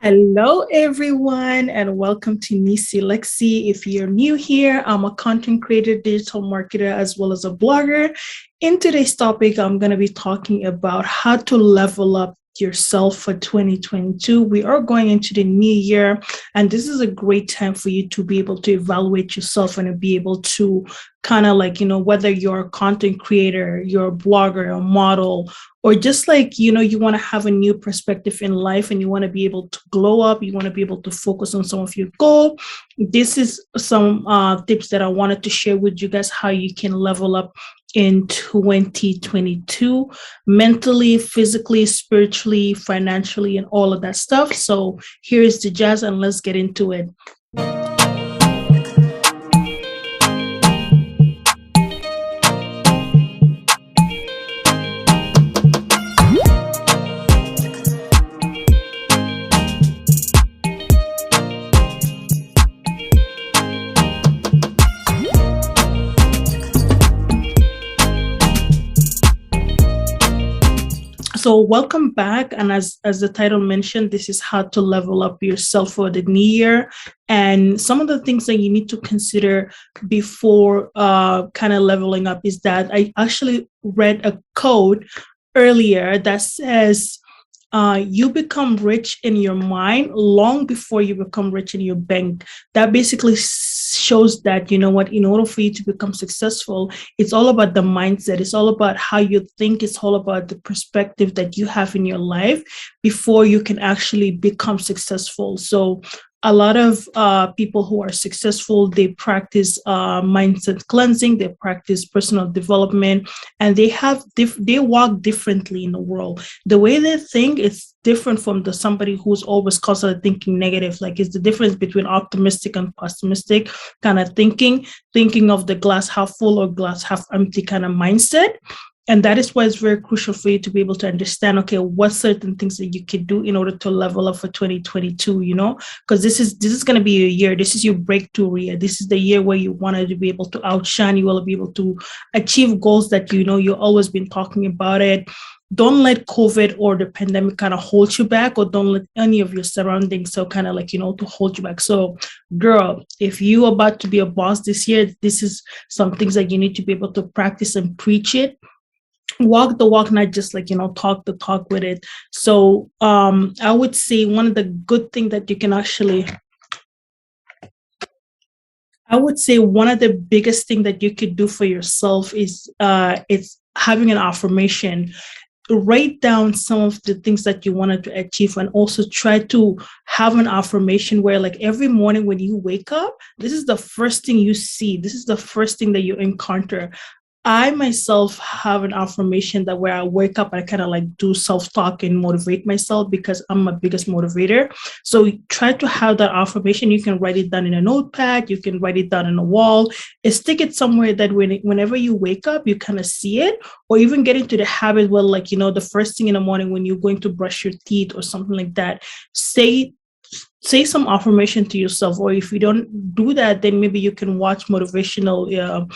Hello, everyone, and welcome to neeceelexy. If you're new here, I'm a content creator, digital marketer, as well as a blogger. In today's topic, I'm going to be talking about how to level up yourself for 2022. We are going into the new year, and this is a great time for you to be able to evaluate yourself and be able to kind of whether you're a content creator, you're a blogger, a model, or just you want to have a new perspective in life and you want to be able to glow up, you want to be able to focus on some of your goals. This is some tips that I wanted to share with you guys, how you can level up in 2022 mentally, physically, spiritually, financially, and all of that stuff. So here's the jazz and let's get into it. So welcome back. And as the title mentioned, this is how to level up yourself for the new year. And some of the things that you need to consider before kind of leveling up is that I actually read a quote earlier that says, you become rich in your mind long before you become rich in your bank. That basically shows that, in order for you to become successful, it's all about the mindset. It's all about how you think. It's all about the perspective that you have in your life before you can actually become successful. So a lot of people who are successful, they practice mindset cleansing, they practice personal development, and they walk differently in the world. The way they think is different from somebody who's always constantly thinking negative. Like, it's the difference between optimistic and pessimistic kind of thinking of the glass half full or glass half empty kind of mindset. And that is why it's very crucial for you to be able to understand, okay, what certain things that you can do in order to level up for 2022, because this is going to be your year. This is your breakthrough year. This is the year where you wanted to be able to outshine. You will be able to achieve goals that, you've always been talking about it. Don't let COVID or the pandemic kind of hold you back, or don't let any of your surroundings to hold you back. So girl, if you're about to be a boss this year, this is some things that you need to be able to practice and preach it. Walk the walk, not just talk the talk with it. So I would say one of the good things that you can actually, I would say one of the biggest thing that you could do for yourself is it's having an affirmation. Write down some of the things that you wanted to achieve, and also try to have an affirmation where, like, every morning when you wake up, this is the first thing you see. This is the first thing that you encounter. I myself have an affirmation that where I wake up, I kind of do self-talk and motivate myself, because I'm my biggest motivator. So try to have that affirmation. You can write it down in a notepad. You can write it down on a wall. Stick it somewhere that whenever you wake up, you kind of see it, or even get into the habit where, the first thing in the morning when you're going to brush your teeth or something like that, say some affirmation to yourself. Or if you don't do that, then maybe you can watch motivational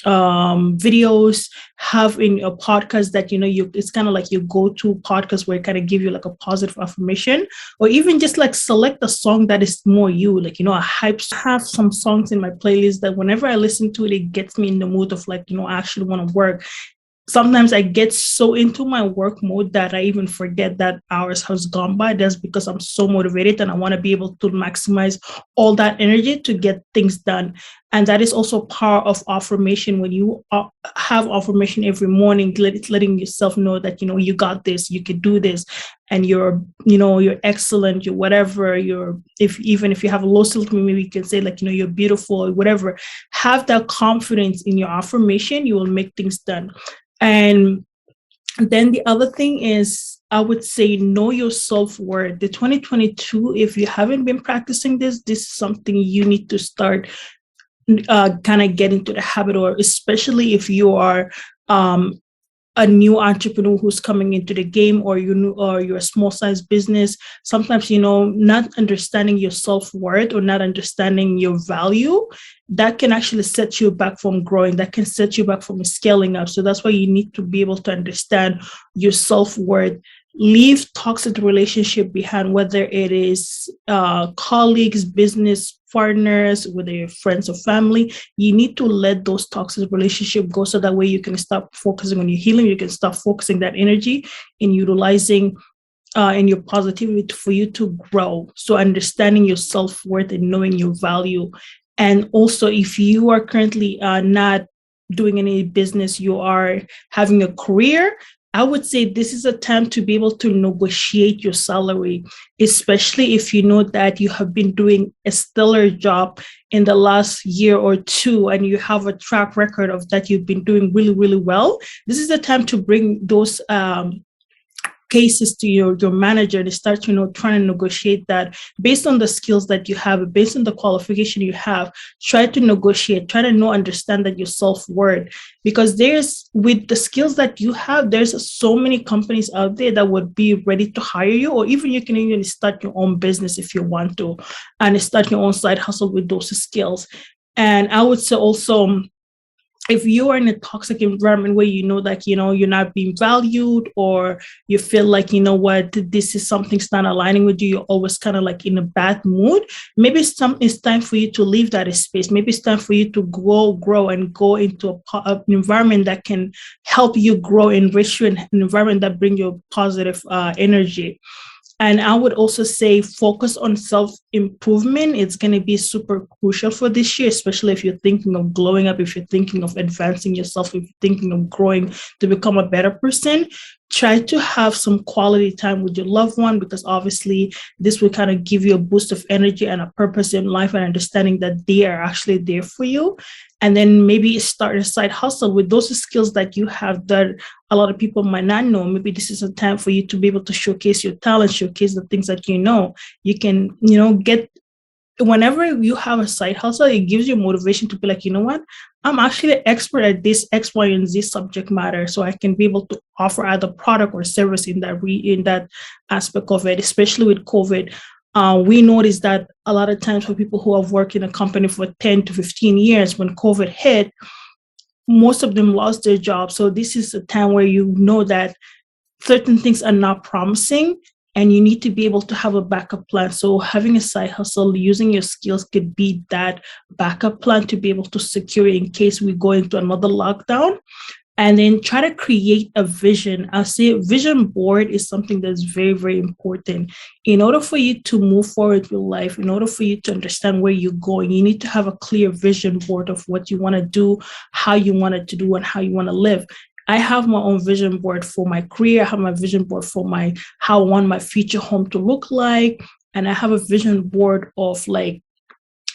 videos, have in a podcast that it's kind of like your go-to podcast where it kind of give you like a positive affirmation, or even just select a song that is more you, I have some songs in my playlist that whenever I listen to it, it gets me in the mood of I actually want to work. Sometimes I get so into my work mode that I even forget that hours has gone by. That's because I'm so motivated and I want to be able to maximize all that energy to get things done. And that is also part of affirmation. When you have affirmation every morning, letting yourself know that, you got this, you can do this, and you're excellent, you're whatever, even if you have a low self-esteem, maybe you can say you're beautiful or whatever. Have that confidence in your affirmation, you will make things done. And then the other thing is, I would say, know your self-worth. The 2022, if you haven't been practicing this is something you need to start kind of get into the habit, or especially if you are a new entrepreneur who's coming into the game, or you're a small size business. Sometimes, not understanding your self-worth or not understanding your value, that can actually set you back from growing. That can set you back from scaling up. So that's why you need to be able to understand your self-worth. leave toxic relationship behind, whether it is colleagues, business partners, whether you're friends or family. You need to let those toxic relationships go, so that way you can start focusing on your healing. You can start focusing that energy in utilizing and your positivity for you to grow. So understanding your self-worth and knowing your value. And also, if you are currently not doing any business, you are having a career, I would say this is a time to be able to negotiate your salary, especially if you know that you have been doing a stellar job in the last year or two, and you have a track record of that you've been doing really, really well. This is the time to bring those cases to your manager to start trying to negotiate that based on the skills that you have, based on the qualification you have. Try to negotiate, try to understand that your self-worth, because there's, with the skills that you have, there's so many companies out there that would be ready to hire you, or even you can even start your own business if you want to, and start your own side hustle with those skills. And I would say also, if you are in a toxic environment where you're not being valued, or you feel like, what, this is something's not aligning with you, you're always kind of like in a bad mood, maybe it's time for you to leave that space. Maybe it's time for you to grow and go into an environment that can help you grow, enrich you, an environment that brings you positive energy. And I would also say focus on self-improvement. It's going to be super crucial for this year, especially if you're thinking of glowing up, if you're thinking of advancing yourself, if you're thinking of growing to become a better person. Try to have some quality time with your loved one, because obviously this will kind of give you a boost of energy and a purpose in life, and understanding that they are actually there for you. And then maybe start a side hustle with those skills that you have that a lot of people might not know. Maybe this is a time for you to be able to showcase your talent, showcase the things that you can, get. Whenever you have a side hustle, it gives you motivation to be like, what, I'm actually an expert at this X, Y, and Z subject matter, so I can be able to offer either product or service in that aspect of it. Especially with COVID, we noticed that a lot of times for people who have worked in a company for 10 to 15 years, when COVID hit, most of them lost their job. So this is a time where you know that certain things are not promising, and you need to be able to have a backup plan. So having a side hustle, using your skills, could be that backup plan to be able to secure in case we go into another lockdown. And then try to create a vision. I'll say vision board is something that's very, very important. In order for you to move forward with life, in order for you to understand where you're going, you need to have a clear vision board of what you want to do, how you want it to do, and how you want to live. I have my own vision board for my career. I have my vision board for how I want my future home to look like. And I have a vision board of like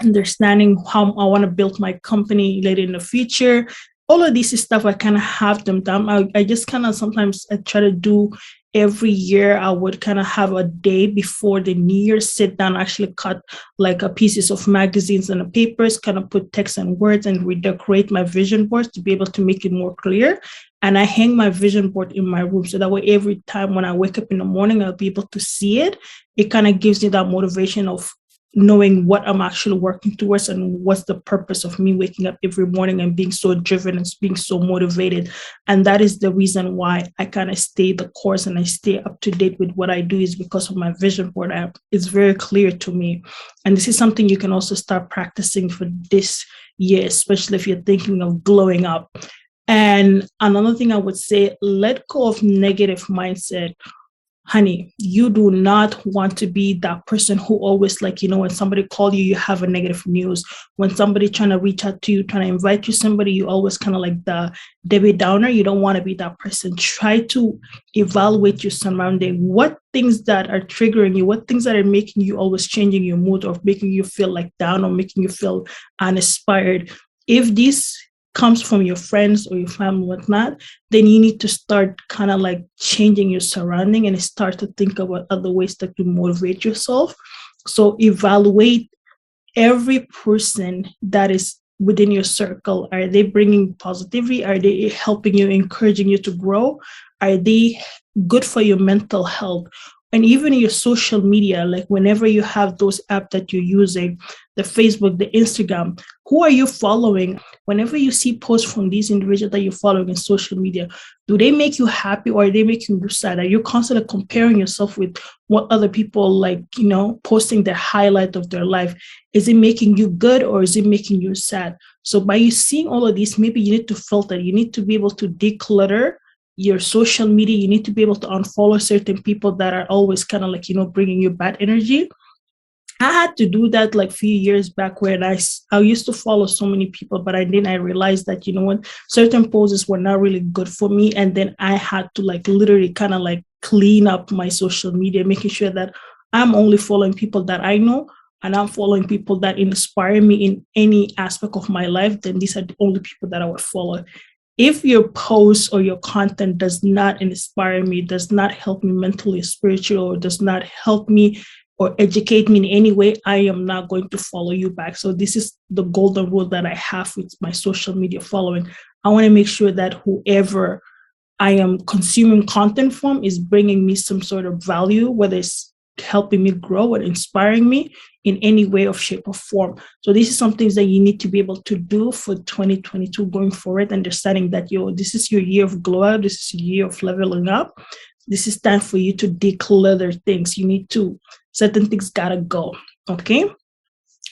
understanding how I want to build my company later in the future. All of this stuff, I kind of have them down. I just kind of sometimes I try to do every year. I would kind of have a day before the new year, sit down, actually cut like a pieces of magazines and the papers, kind of put text and words, and redecorate my vision boards to be able to make it more clear. And I hang my vision board in my room, so that way every time when I wake up in the morning, I'll be able to see it. It kind of gives me that motivation of knowing what I'm actually working towards, and what's the purpose of me waking up every morning and being so driven and being so motivated. And that is the reason why I kind of stay the course and I stay up to date with what I do, is because of my vision board app. It's very clear to me. And this is something you can also start practicing for this year, especially if you're thinking of glowing up. And another thing I would say, let go of negative mindset. Honey, you do not want to be that person who always when somebody call you, you have a negative news. When somebody trying to reach out to you, trying to invite you somebody, you always kind of like the Debbie Downer. You don't want to be that person. Try to evaluate your surrounding. What things that are triggering you, what things that are making you always changing your mood, or making you feel like down, or making you feel uninspired. If this comes from your friends or your family, whatnot, then you need to start kind of like changing your surrounding and start to think about other ways that you motivate yourself. So evaluate every person that is within your circle. Are they bringing positivity? Are they helping you, encouraging you to grow? Are they good for your mental health? And even your social media, like whenever you have those apps that you're using, the Facebook, the Instagram, who are you following? Whenever you see posts from these individuals that you're following in social media, do they make you happy or are they making you sad? Are you constantly comparing yourself with what other people like, posting their highlight of their life? Is it making you good or is it making you sad? So by you seeing all of these, maybe you need to filter. You need to be able to declutter your social media. You need to be able to unfollow certain people that are always kind of like, bringing you bad energy. I had to do that like a few years back when I used to follow so many people, but I realized that, certain poses were not really good for me. And then I had to like literally kind of like clean up my social media, making sure that I'm only following people that I know and I'm following people that inspire me in any aspect of my life. Then these are the only people that I would follow. If your post or your content does not inspire me, does not help me mentally, spiritually, or does not help me or educate me in any way, I am not going to follow you back. So this is the golden rule that I have with my social media following. I want to make sure that whoever I am consuming content from is bringing me some sort of value, whether it's helping me grow or inspiring me in any way of shape or form. So this is some things that you need to be able to do for 2022 going forward, understanding that this is your year of glow up, this is your year of leveling up. This is time for you to declutter things. You need to, certain things gotta go. Okay.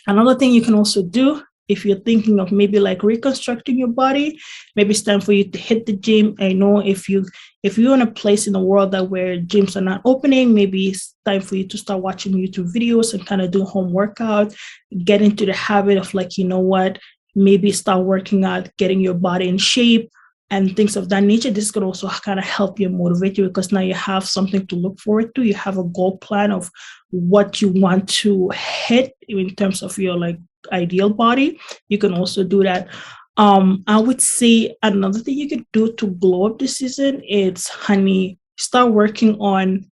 Another thing you can also do, if you're thinking of maybe like reconstructing your body, maybe it's time for you to hit the gym. I know if you're in a place in the world that where gyms are not opening, maybe it's time for you to start watching YouTube videos and kind of do home workout, get into the habit of like, maybe start working out, getting your body in shape and things of that nature. This could also kind of help you, motivate you, because now you have something to look forward to. You have a goal plan of what you want to hit in terms of your like ideal body. You can also do that. I would say another thing you could do to glow up this season is, start working on.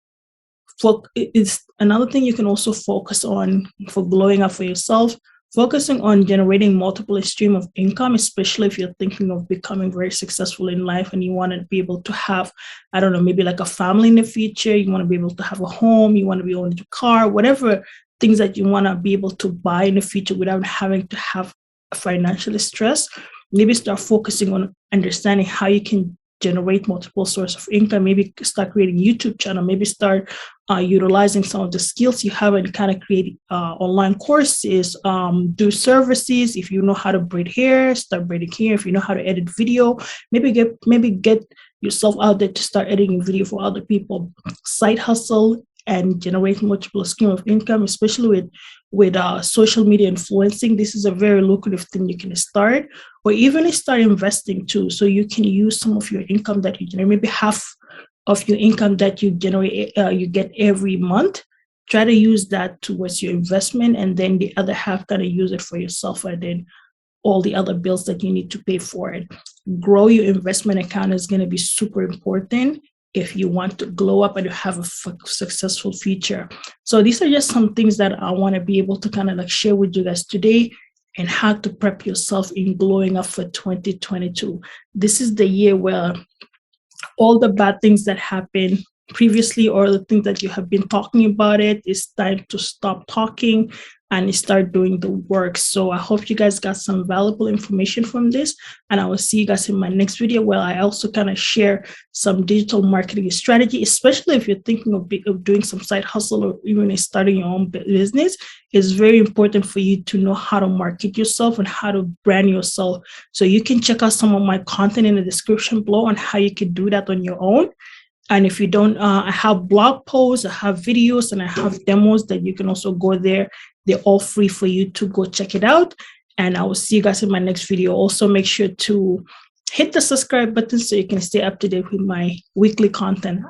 It's another thing you can also focus on for glowing up for yourself. Focusing on generating multiple stream of income, especially if you're thinking of becoming very successful in life and you want to be able to have, I don't know, maybe like a family in the future. You want to be able to have a home. You want to be owning a car, whatever things that you want to be able to buy in the future without having to have financial stress. Maybe start focusing on understanding how you can generate multiple sources of income. Maybe start creating a YouTube channel. Maybe start utilizing some of the skills you have and kind of create online courses, do services. If you know how to braid hair, start braiding hair. If you know how to edit video, maybe get yourself out there to start editing video for other people. Side hustle and generate multiple stream of income, especially with social media influencing. This is a very lucrative thing you can start, or even start investing too. So you can use some of your income that you generate, maybe half of your income that you generate, you get every month. Try to use that towards your investment, and then the other half kind of use it for yourself, and then all the other bills that you need to pay for it. Grow your investment account is going to be super important if you want to glow up and have a successful future. So these are just some things that I want to be able to kind of like share with you guys today, and how to prep yourself in glowing up for 2022. This is the year where all the bad things that happened previously, or the things that you have been talking about, it's time to stop talking and start doing the work. So I hope you guys got some valuable information from this, and I will see you guys in my next video, where I also kind of share some digital marketing strategy, especially if you're thinking of doing some side hustle or even starting your own business. It's very important for you to know how to market yourself and how to brand yourself. So you can check out some of my content in the description below on how you can do that on your own. And if you don't, I have blog posts, I have videos, and I have demos that you can also go there. They're all free for you to go check it out. And I will see you guys in my next video. Also, make sure to hit the subscribe button so you can stay up to date with my weekly content.